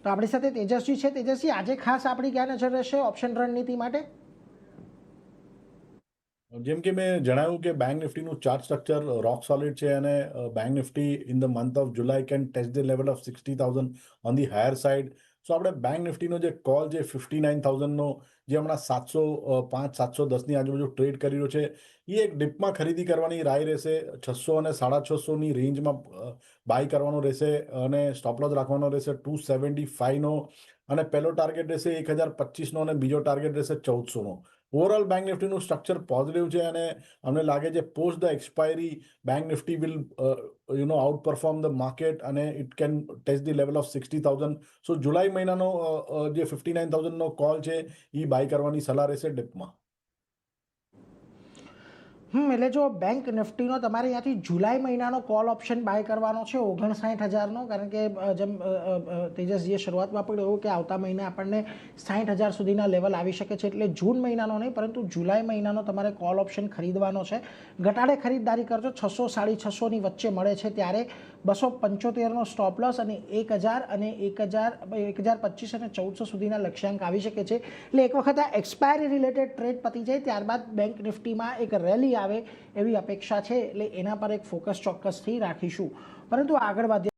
તો આપણી સાથે તેજસ્વી છે. તેજસ્વી, આજે ખાસ આપણી ક્યાં નજર રહેશે ઓપ્શન રણનીતિ માટે? જેમ કે મેં જણાવ્યું કે બેંક નિફ્ટીનું ચાર્ટ સ્ટ્રક્ચર રોક સોલિડ છે અને bank Nifty in the month of July can test the level of 60,000 on the higher side. So આપણે બેંક નિફ્ટીનો જે કોલ છે 59,000નો, જે હમણાં 705 710ની આજુબાજુ ટ્રેડ કરી રહ્યો છે, એ એક ડિપમાં ખરીદી કરવાની રાય રહેશે. 600 અને 650ની રેન્જમાં બાય કરવાનો રહેશે અને સ્ટોપ લોસ રાખવાનો રહેશે 275નો, અને પહેલો ટાર્ગેટ રહેશે 1025નો અને બીજો ટાર્ગેટ રહેશે 1400નો. ઓવરઓલ બેંક નિફ્ટીનું સ્ટ્રક્ચર પોઝિટિવ છે અને અમને લાગે છે post the expiry bank Nifty will outperform the market અને it can test the level of 60,000. So July મહિનાનો જે 59,000નો કોલ છે એ બાય કરવાની સલાહ રહેશે ડિપમાં. એટલે જો બેંક નિફ્ટીનો તમારે અહીંયાથી જુલાઈ મહિનાનો કોલ ઓપ્શન બાય કરવાનો છે 59,000નો, કારણ કે જેમ તેજસજીએ શરૂઆતમાં પણ એવું કે આવતા મહિને આપણને 60,000 સુધીના લેવલ આવી શકે છે, એટલે જૂન મહિનાનો નહીં પરંતુ જુલાઈ મહિનાનો તમારે કોલ ઓપ્શન ખરીદવાનો છે. ઘટાડે ખરીદદારી કરજો, 600 650ની વચ્ચે મળે છે ત્યારે 275નો સ્ટોપ લોસ અને 1,000 અને 1,025 અને 1400 સુધીના લક્ષ્યાંક આવી શકે છે. એટલે એક વખત આ એક્સપાયરી રિલેટેડ ટ્રેડ પતી જાય ત્યારબાદ બેંક નિફ્ટીમાં એક રેલી આવે એવી અપેક્ષા છે, એટલે એના પર એક ફોકસ ચોક્કસથી રાખીશું. પરંતુ આગળ વધીએ